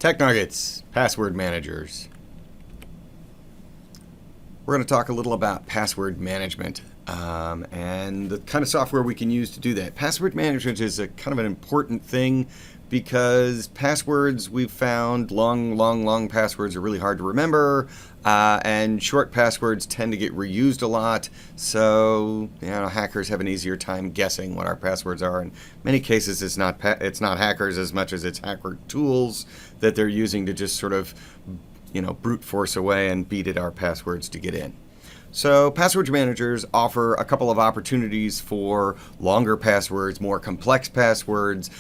Tech Nuggets, password managers. We're going to talk a little about password management and the kind of software we can use to do that. Password management is a kind of an important thing because passwords, we've found, long passwords are really hard to remember, and short passwords tend to get reused a lot. So, hackers have an easier time guessing what our passwords are. In many cases, it's not hackers as much as it's hacker tools that they're using to just sort of brute force away and beat at our passwords to get in. So password managers offer a couple of opportunities for longer passwords, more complex passwords,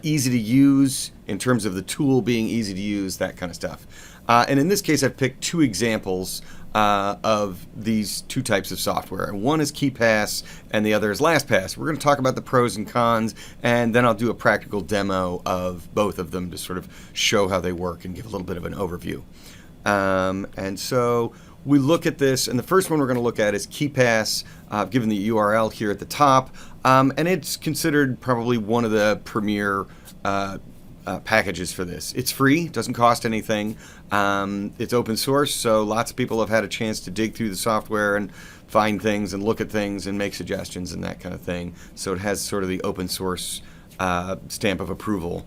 easy to use in terms of the tool being easy to use, that kind of stuff. And in this case, I've picked two examples of these two types of software. One is KeePass and the other is LastPass. We're going to talk about the pros and cons, and then I'll do a practical demo of both of them to sort of show how they work and give a little bit of an overview. And so we look at this, and the first one we're going to look at is KeePass. I've given the URL here at the top, and it's considered probably one of the premier packages for this. It's free, doesn't cost anything. It's open source, so lots of people have had a chance to dig through the software and find things and look at things and make suggestions and that kind of thing. So it has sort of the open source stamp of approval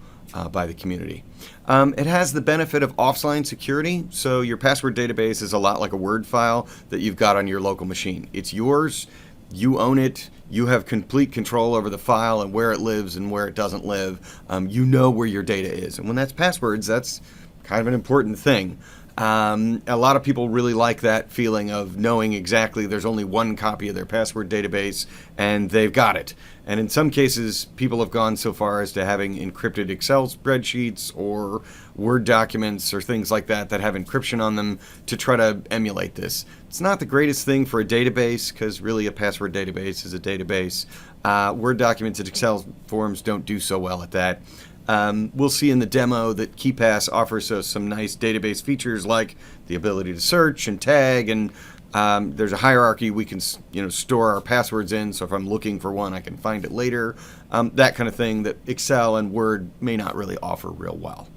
by the community. It has the benefit of offline security, so your password database is a lot like a Word file that you've got on your local machine. It's yours, you own it, you have complete control over the file and where it lives and where it doesn't live. You know where your data is, and when that's passwords, that's kind of an important thing. A lot of people really like that feeling of knowing exactly there's only one copy of their password database and they've got it. And in some cases, people have gone so far as to having encrypted Excel spreadsheets or Word documents or things like that that have encryption on them to try to emulate this. It's not the greatest thing for a database because really a password database is a database. Word documents and Excel forms don't do so well at that. We'll see in the demo that KeePass offers us some nice database features like the ability to search and tag, and there's a hierarchy we can store our passwords in, so if I'm looking for one I can find it later, that kind of thing that Excel and Word may not really offer real well.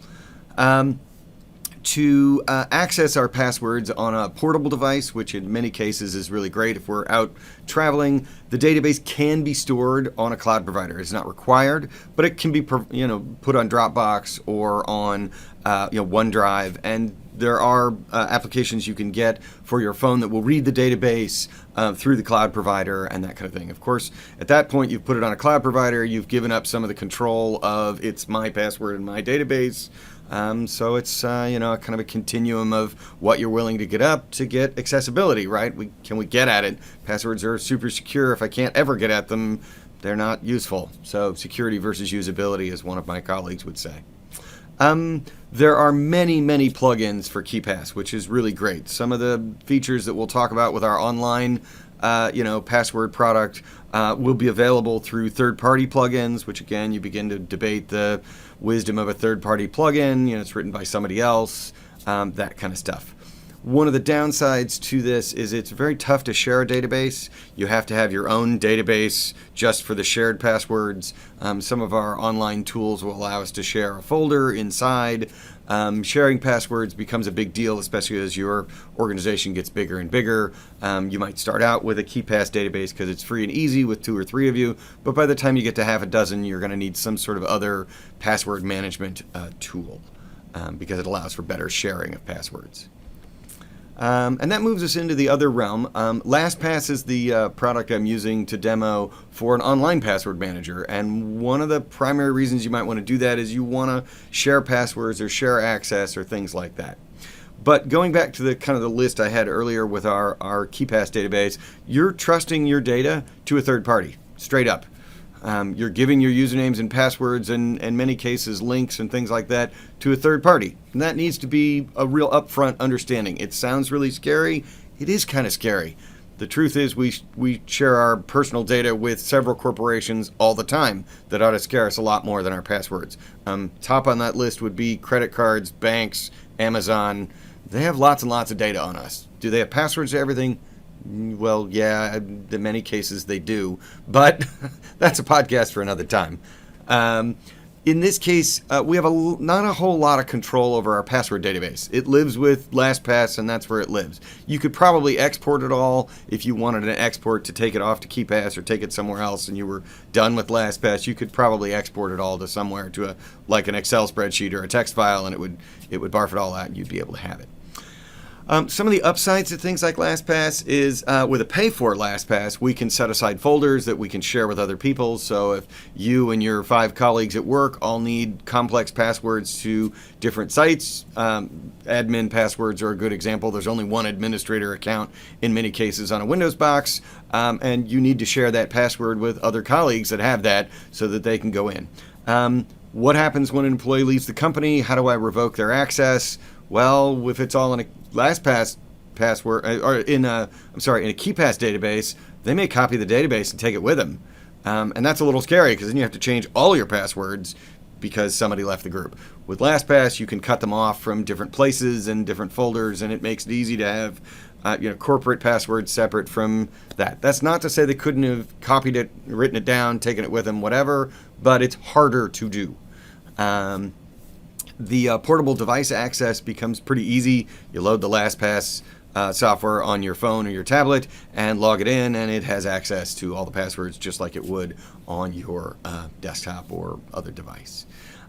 To access our passwords on a portable device, which in many cases is really great if we're out traveling, the database can be stored on a cloud provider. It's not required, but it can be put on Dropbox or on OneDrive, and there are applications you can get for your phone that will read the database through the cloud provider and that kind of thing. Of course, at that point, you've put it on a cloud provider, you've given up some of the control of it's my password and my database. So it's kind of a continuum of what you're willing to get up to get accessibility, right? Can we get at it? Passwords are super secure. If I can't ever get at them, they're not useful. So security versus usability, as one of my colleagues would say. There are many plugins for KeePass, which is really great. Some of the features that we'll talk about with our online password product will be available through third-party plugins, which again, you begin to debate the wisdom of a third-party plugin. It's written by somebody else, that kind of stuff. One of the downsides to this is it's very tough to share a database. You have to have your own database just for the shared passwords. Some of our online tools will allow us to share a folder inside. Sharing passwords becomes a big deal, especially as your organization gets bigger and bigger. You might start out with a KeePass database because it's free and easy with 2 or 3 of you, but by the time you get to half a dozen, you're going to need some sort of other password management tool because it allows for better sharing of passwords. And that moves us into the other realm. LastPass is the product I'm using to demo for an online password manager. And one of the primary reasons you might want to do that is you want to share passwords or share access or things like that. But going back to the kind of the list I had earlier with our KeePass database, you're trusting your data to a third party, straight up. You're giving your usernames and passwords and in many cases links and things like that to a third party. And that needs to be a real upfront understanding. It sounds really scary. It is kind of scary. The truth is we share our personal data with several corporations all the time that ought to scare us a lot more than our passwords. Top on that list would be credit cards, banks, Amazon. They have lots and lots of data on us. Do they have passwords to everything? Well, yeah, in many cases they do, but that's a podcast for another time. In this case, we have not a whole lot of control over our password database. It lives with LastPass, and that's where it lives. You could probably export it all if you wanted an export to take it off to KeePass or take it somewhere else, and you were done with LastPass. You could probably export it all to somewhere, to like an Excel spreadsheet or a text file, and it would barf it all out, and you'd be able to have it. Some of the upsides to things like LastPass is with a pay-for LastPass, we can set aside folders that we can share with other people. So if you and your 5 colleagues at work all need complex passwords to different sites, admin passwords are a good example. There's only one administrator account in many cases on a Windows box, and you need to share that password with other colleagues that have that so that they can go in. What happens when an employee leaves the company? How do I revoke their access? Well, if it's all in a LastPass password, or in a KeePass database, they may copy the database and take it with them. And that's a little scary because then you have to change all your passwords because somebody left the group. With LastPass, you can cut them off from different places and different folders, and it makes it easy to have corporate passwords separate from that. That's not to say they couldn't have copied it, written it down, taken it with them, whatever, but it's harder to do. The portable device access becomes pretty easy. You load the LastPass software on your phone or your tablet and log it in, and it has access to all the passwords just like it would on your desktop or other device.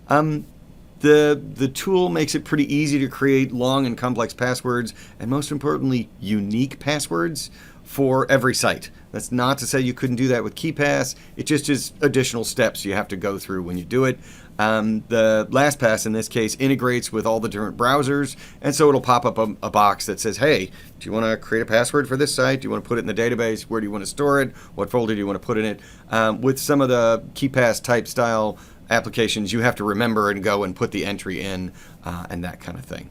The tool makes it pretty easy to create long and complex passwords, and most importantly, unique passwords for every site. That's not to say you couldn't do that with KeePass. It just is additional steps you have to go through when you do it. The LastPass, in this case, integrates with all the different browsers, and so it'll pop up a box that says, hey, do you want to create a password for this site? Do you want to put it in the database? Where do you want to store it? What folder do you want to put in it? With some of the KeePass type style applications, you have to remember and go and put the entry in and that kind of thing.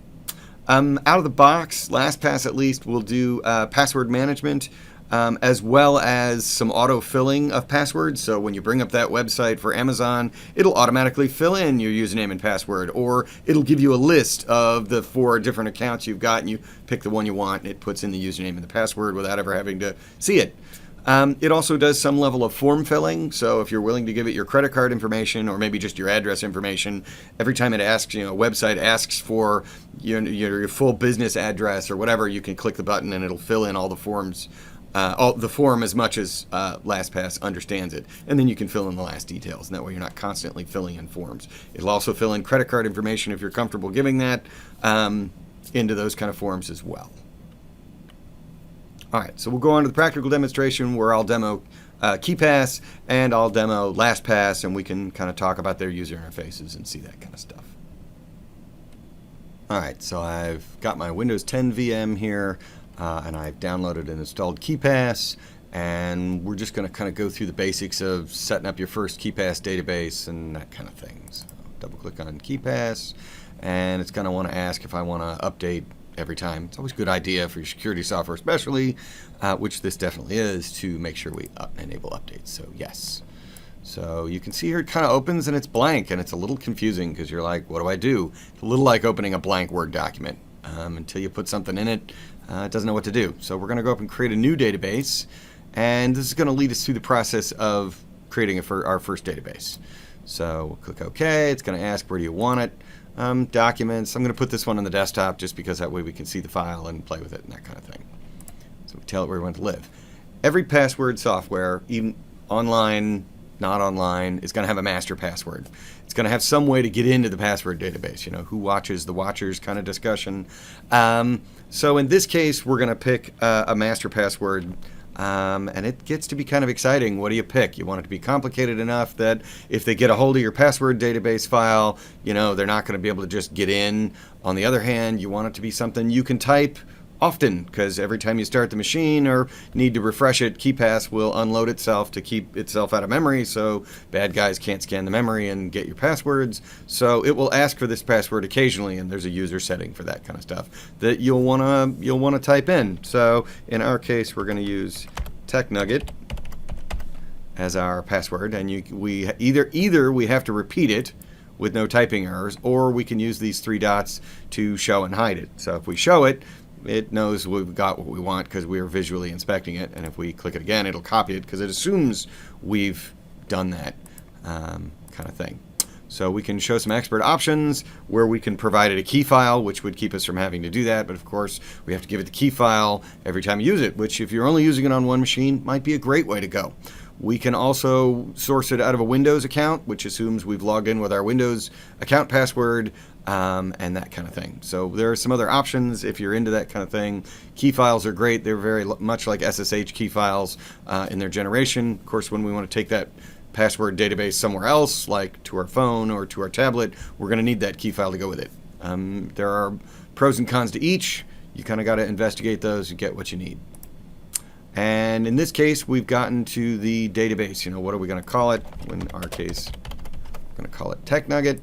Out of the box, LastPass at least will do password management, as well as some auto-filling of passwords. So when you bring up that website for Amazon, it'll automatically fill in your username and password, or it'll give you a list of the 4 different accounts you've got, and you pick the one you want, and it puts in the username and the password without ever having to see it. It also does some level of form filling, so if you're willing to give it your credit card information or maybe just your address information, every time it asks, a website asks for your full business address or whatever, you can click the button and it'll fill in all the forms, the form as much as LastPass understands it, and then you can fill in the last details, and that way you're not constantly filling in forms. It'll also fill in credit card information if you're comfortable giving that into those kind of forms as well. All right, so we'll go on to the practical demonstration where I'll demo KeePass and I'll demo LastPass, and we can kind of talk about their user interfaces and see that kind of stuff. All right, so I've got my Windows 10 VM here, and I've downloaded and installed KeePass, and we're just going to kind of go through the basics of setting up your first KeePass database and that kind of thing. So double click on KeePass, and it's going to want to ask if I want to update every time. It's always a good idea for your security software especially, which this definitely is, to make sure we enable updates. So yes. So you can see here it kind of opens and it's blank, and it's a little confusing because you're like, what do I do? It's a little like opening a blank Word document. Until you put something in it, it doesn't know what to do. So we're going to go up and create a new database, and this is going to lead us through the process of creating our first database. So we'll click OK. It's going to ask, where do you want it? Documents. I'm going to put this one on the desktop just because that way we can see the file and play with it and that kind of thing. So we tell it where we want to live. Every password software, even online, not online, is going to have a master password. It's going to have some way to get into the password database, who watches the watchers kind of discussion. So in this case, we're going to pick a master password. And it gets to be kind of exciting. What do you pick? You want it to be complicated enough that if they get a hold of your password database file, they're not going to be able to just get in. On the other hand, you want it to be something you can type often, because every time you start the machine or need to refresh it, KeePass will unload itself to keep itself out of memory, so bad guys can't scan the memory and get your passwords. So it will ask for this password occasionally, and there's a user setting for that kind of stuff that you'll want to type in. So in our case, we're going to use Nugget as our password, and we either we have to repeat it with no typing errors, or we can use these 3 dots to show and hide it. So if we show it, it knows we've got what we want because we are visually inspecting it, and if we click it again, it'll copy it because it assumes we've done that kind of thing. So we can show some expert options where we can provide it a key file, which would keep us from having to do that. But of course, we have to give it the key file every time you use it, which if you're only using it on one machine, might be a great way to go. We can also source it out of a Windows account, which assumes we've logged in with our Windows account password, and that kind of thing. So there are some other options if you're into that kind of thing. Key files are great. They're very much like SSH key files in their generation. Of course, when we want to take that password database somewhere else, like to our phone or to our tablet, we're going to need that key file to go with it. There are pros and cons to each. You kind of got to investigate those and get what you need. And in this case, we've gotten to the database. You know, what are we going to call it? In our case, we're going to call it Tech Nugget.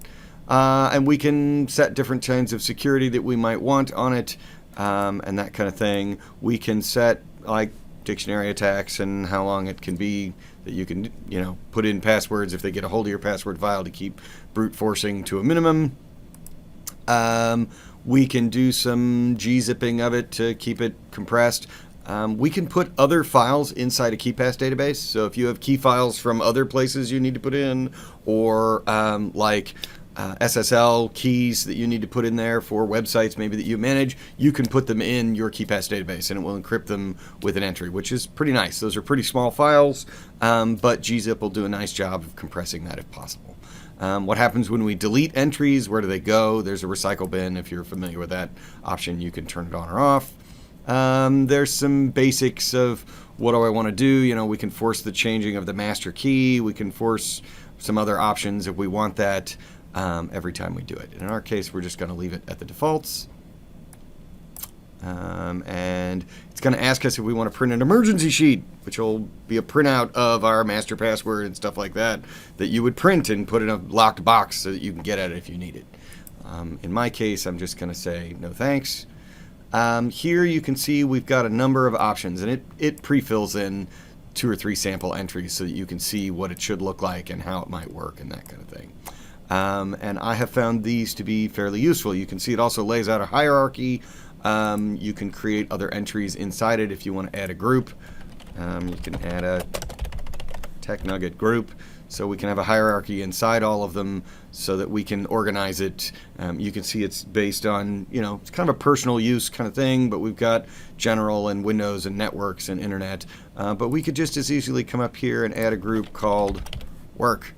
And we can set different kinds of security that we might want on it, and that kind of thing. We can set like dictionary attacks and how long it can be that you can, you know, put in passwords if they get a hold of your password file to keep brute forcing to a minimum. We can do some gzipping of it to keep it compressed. We can put other files inside a KeePass database. So if you have key files from other places you need to put in, or SSL keys that you need to put in there for websites maybe that you manage, you can put them in your KeePass database and it will encrypt them with an entry, which is pretty nice. Those are pretty small files, but gzip will do a nice job of compressing that if possible. What happens when we delete entries? Where do they go? There's a recycle bin. If you're familiar with that option, you can turn it on or off. There's some basics of what do I want to do. You know, we can force the changing of the master key. We can force some other options if we want that every time we do it. In our case, we're just going to leave it at the defaults. And it's going to ask us if we want to print an emergency sheet, which will be a printout of our master password and stuff like that you would print and put in a locked box so that you can get at it if you need it. In my case, I'm just going to say no thanks. Here you can see we've got a number of options, and it pre-fills in 2 or 3 sample entries so that you can see what it should look like and how it might work and that kind of thing. And I have found these to be fairly useful. You can see it also lays out a hierarchy. You can create other entries inside it if you want to add a group. You can add a Tech Nugget group, so we can have a hierarchy inside all of them so that we can organize it. You can see it's based on, you know, it's kind of a personal use kind of thing, but we've got general and Windows and networks and internet. But we could just as easily come up here and add a group called work.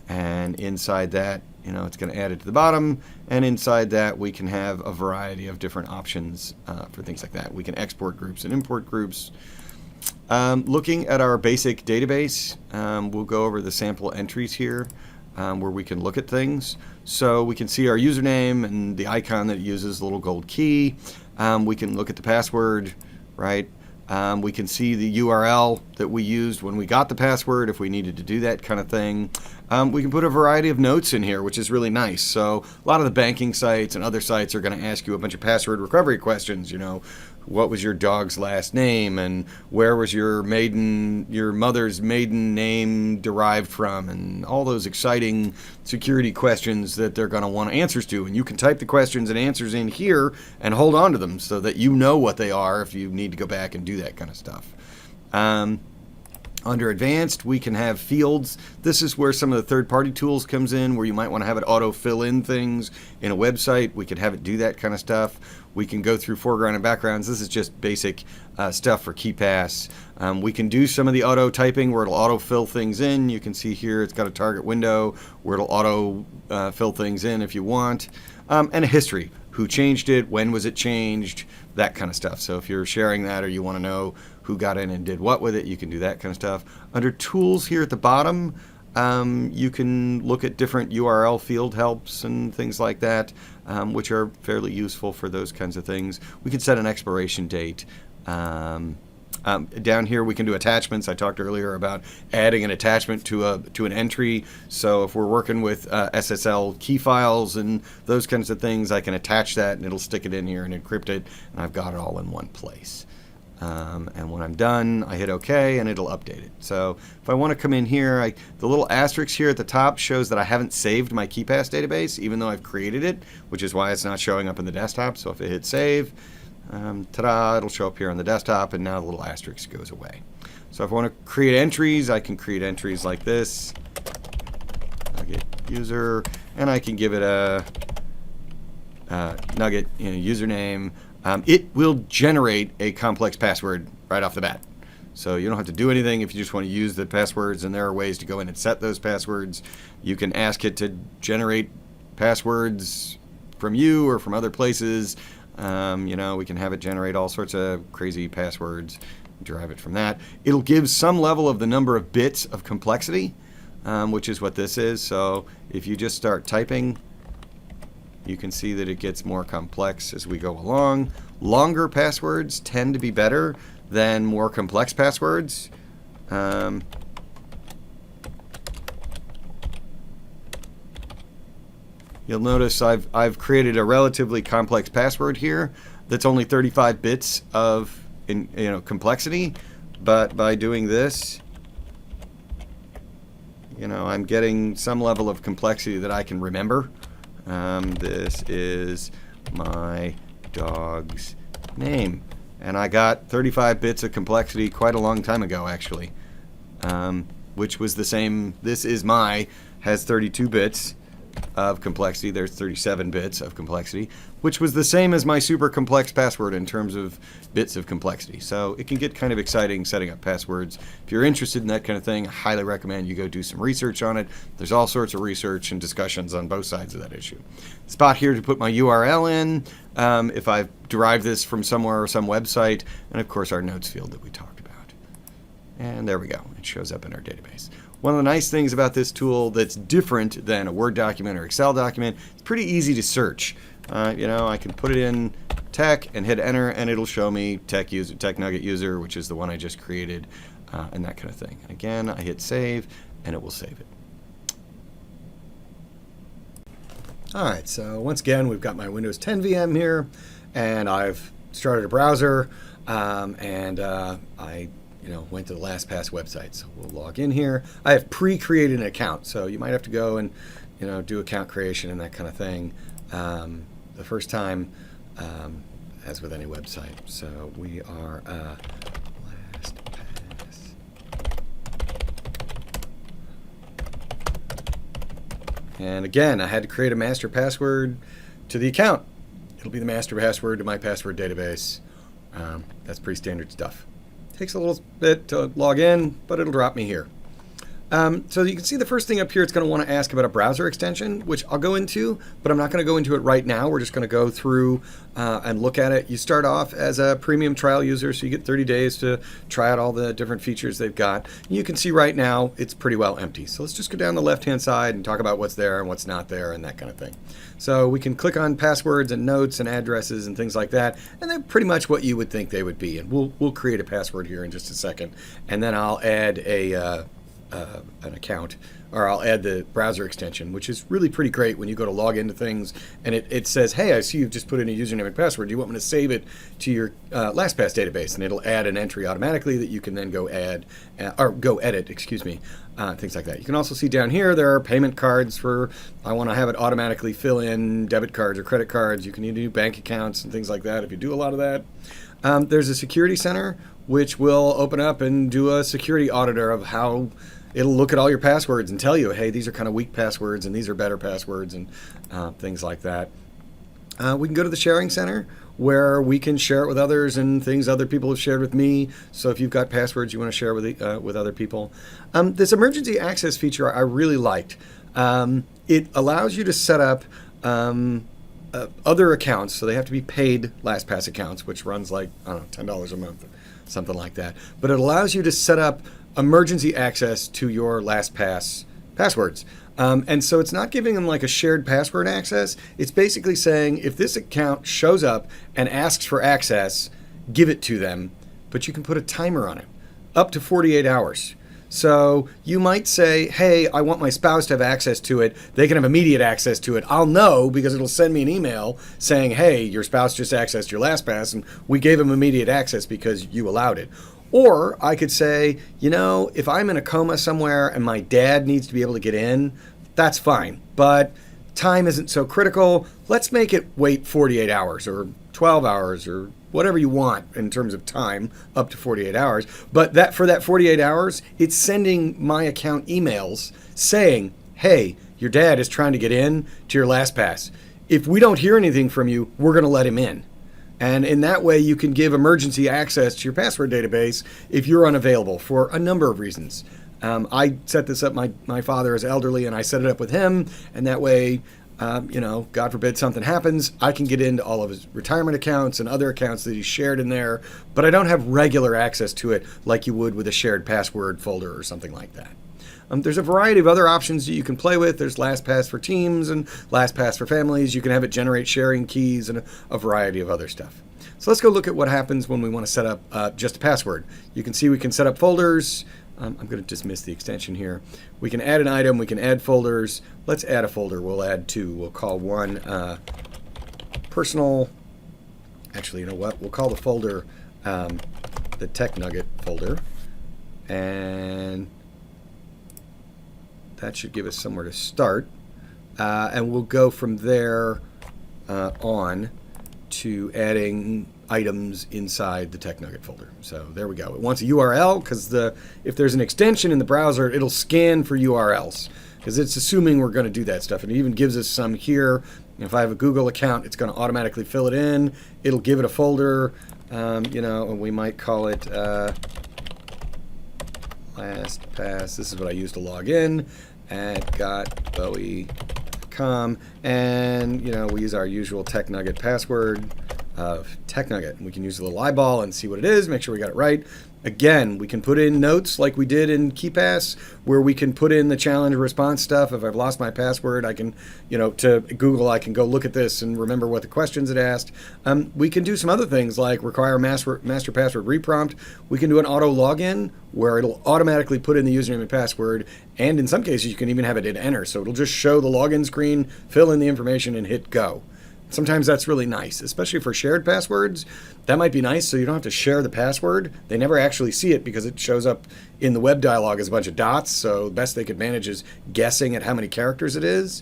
And inside that, you know, it's going to add it to the bottom. And inside that, we can have a variety of different options for things like that. We can export groups and import groups. Looking at our basic database, we'll go over the sample entries here where we can look at things. So we can see our username and the icon that it uses, the little gold key. We can look at the password, right? We can see the URL that we used when we got the password if we needed to do that kind of thing. We can put a variety of notes in here, which is really nice. So a lot of the banking sites and other sites are going to ask you a bunch of password recovery questions. You know, what was your dog's last name, and where was your mother's maiden name derived from, and all those exciting security questions that they're going to want answers to. And you can type the questions and answers in here and hold on to them so that you know what they are if you need to go back and do that kind of stuff. Under advanced, we can have fields. This is where some of the third-party tools comes in, where you might want to have it auto fill in things in a website. We could have it do that kind of stuff. We can go through foreground and backgrounds. This is just basic stuff for KeePass. We can do some of the auto typing where it'll auto fill things in. You can see here it's got a target window where it'll auto fill things in if you want. And a history. Who changed it? When was it changed? That kind of stuff. So if you're sharing that or you want to know who got in and did what with it, you can do that kind of stuff. Under tools here at the bottom, you can look at different URL field helps and things like that, which are fairly useful for those kinds of things. We can set an expiration date. Down here we can do attachments. I talked earlier about adding an attachment to an entry. So if we're working with SSL key files and those kinds of things, I can attach that and it'll stick it in here and encrypt it, and I've got it all in one place. And when I'm done, I hit OK and it'll update it. So if I want to come in here, the little asterisk here at the top shows that I haven't saved my KeePass database, even though I've created it, which is why it's not showing up in the desktop. So if I hit save, ta-da, it'll show up here on the desktop, and now the little asterisk goes away. So if I want to create entries, I can create entries like this. Nugget user, and I can give it a Nugget username. It will generate a complex password right off the bat. So you don't have to do anything if you just want to use the passwords, and there are ways to go in and set those passwords. You can ask it to generate passwords from you or from other places. We can have it generate all sorts of crazy passwords, derive it from that. It'll give some level of the number of bits of complexity, which is what this is. So if you just start typing, you can see that it gets more complex as we go along. Longer passwords tend to be better than more complex passwords. You'll notice I've created a relatively complex password here that's only 35 bits of complexity, but by doing this, I'm getting some level of complexity that I can remember. This is my dog's name, and I got 35 bits of complexity quite a long time ago, actually, which was the same. This is my has 32 bits of complexity. There's 37 bits of complexity, which was the same as my super complex password in terms of bits of complexity. So it can get kind of exciting setting up passwords. If you're interested in that kind of thing, I highly recommend you go do some research on it. There's all sorts of research and discussions on both sides of that issue. Spot here to put my URL in if I've derived this from somewhere or some website, and of course our notes field that we talked about. And there we go. It shows up in our database. One of the nice things about this tool that's different than a Word document or Excel document, it's pretty easy to search. I can put it in tech and hit enter, and it'll show me tech Nugget user, which is the one I just created, and that kind of thing. And again, I hit save, and it will save it. All right, so once again, we've got my Windows 10 VM here, and I've started a browser, and I went to the LastPass website. So we'll log in here. I have pre-created an account, so you might have to go and do account creation and that kind of thing the first time, as with any website. So we are LastPass. And again, I had to create a master password to the account. It'll be the master password to my password database. That's pretty standard stuff. Takes a little bit to log in, but it'll drop me here. So you can see the first thing up here, it's going to want to ask about a browser extension, which I'll go into, but I'm not going to go into it right now. We're just going to go through and look at it. You start off as a premium trial user, so you get 30 days to try out all the different features they've got. You can see right now it's pretty well empty. So let's just go down the left-hand side and talk about what's there and what's not there and that kind of thing. So we can click on passwords and notes and addresses and things like that, and they're pretty much what you would think they would be. And we'll create a password here in just a second, and then I'll add an account, or I'll add the browser extension, which is really pretty great when you go to log into things and it says, hey, I see you've just put in a username and password. Do you want me to save it to your LastPass database? And it'll add an entry automatically that you can then go add, or go edit, things like that. You can also see down here there are payment cards for, I want to have it automatically fill in debit cards or credit cards. You can even do bank accounts and things like that if you do a lot of that. There's a security center, which will open up and do a security auditor of how it'll look at all your passwords and tell you, hey, these are kind of weak passwords and these are better passwords and things like that. We can go to the sharing center where we can share it with others and things other people have shared with me. So if you've got passwords you want to share with other people. This emergency access feature I really liked. It allows you to set up other accounts, so they have to be paid LastPass accounts, which runs like, I don't know, $10 a month, something like that. But it allows you to set up emergency access to your LastPass passwords. And so it's not giving them like a shared password access. It's basically saying if this account shows up and asks for access, give it to them, but you can put a timer on it, up to 48 hours. So you might say, hey, I want my spouse to have access to it. They can have immediate access to it. I'll know because it'll send me an email saying, hey, your spouse just accessed your LastPass and we gave him immediate access because you allowed it. Or I could say, if I'm in a coma somewhere and my dad needs to be able to get in, that's fine. But time isn't so critical. Let's make it wait 48 hours or 12 hours or whatever you want in terms of time, up to 48 hours. But for that 48 hours, it's sending my account emails saying, hey, your dad is trying to get in to your LastPass. If we don't hear anything from you, we're going to let him in. And in that way, you can give emergency access to your password database if you're unavailable for a number of reasons. I set this up, my father is elderly, and I set it up with him. And that way, God forbid something happens, I can get into all of his retirement accounts and other accounts that he's shared in there. But I don't have regular access to it like you would with a shared password folder or something like that. There's a variety of other options that you can play with. There's LastPass for teams and LastPass for families. You can have it generate sharing keys and a variety of other stuff. So let's go look at what happens when we want to set up just a password. You can see we can set up folders. I'm going to dismiss the extension here. We can add an item. We can add folders. Let's add a folder. We'll add two. We'll call one personal. Actually, you know what? We'll call the folder the Tech Nugget folder. And that should give us somewhere to start. And we'll go from there on to adding items inside the Tech Nugget folder. So there we go. It wants a URL because if there's an extension in the browser, it'll scan for URLs because it's assuming we're going to do that stuff. And it even gives us some here. If I have a Google account, it's going to automatically fill it in. It'll give it a folder, and we might call it LastPass. This is what I use to log in at gotbowie.com. And, we use our usual Tech Nugget password of Tech Nugget. We can use a little eyeball and see what it is, make sure we got it right. Again, we can put in notes like we did in KeyPass, where we can put in the challenge response stuff. If I've lost my password, I can, to Google, I can go look at this and remember what the questions it asked. We can do some other things like require master password reprompt. We can do an auto login where it'll automatically put in the username and password. And in some cases, you can even have it hit enter. So it'll just show the login screen, fill in the information, and hit go. Sometimes that's really nice, especially for shared passwords. That might be nice so you don't have to share the password. They never actually see it because it shows up in the web dialog as a bunch of dots. So the best they could manage is guessing at how many characters it is.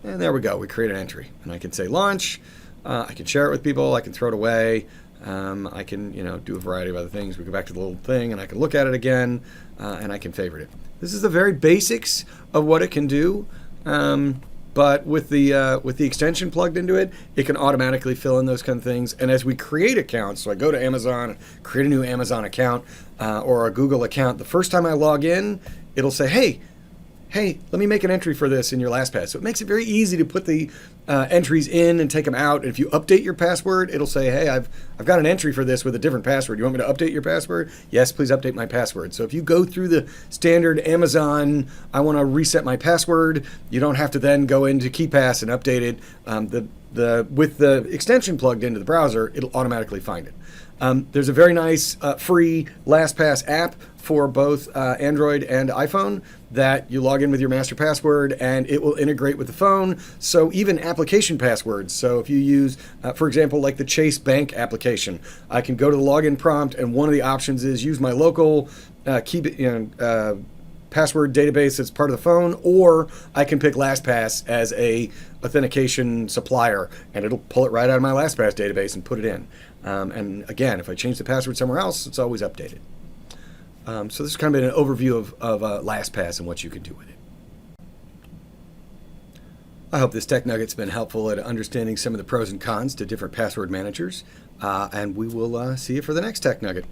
And there we go. We create an entry. And I can say launch. I can share it with people. I can throw it away. I can, do a variety of other things. We go back to the little thing and I can look at it again and I can favorite it. This is the very basics of what it can do. But with the extension plugged into it, it can automatically fill in those kind of things. And as we create accounts, so I go to Amazon, create a new Amazon account or a Google account, the first time I log in, it'll say, hey, let me make an entry for this in your LastPass. So it makes it very easy to put the entries in and take them out. And if you update your password, it'll say, hey, I've got an entry for this with a different password. You want me to update your password? Yes, please update my password. So if you go through the standard Amazon, I want to reset my password, you don't have to then go into KeyPass and update it. With the extension plugged into the browser, it'll automatically find it. There's a very nice free LastPass app for both Android and iPhone that you log in with your master password and it will integrate with the phone. So even application passwords. So if you use, for example, like the Chase Bank application, I can go to the login prompt and one of the options is use my local password database that's part of the phone, or I can pick LastPass as a authentication supplier and it'll pull it right out of my LastPass database and put it in. And again, if I change the password somewhere else, it's always updated. So this is kind of an overview of LastPass and what you can do with it. I hope this Tech Nugget's been helpful at understanding some of the pros and cons to different password managers. And we will see you for the next Tech Nugget.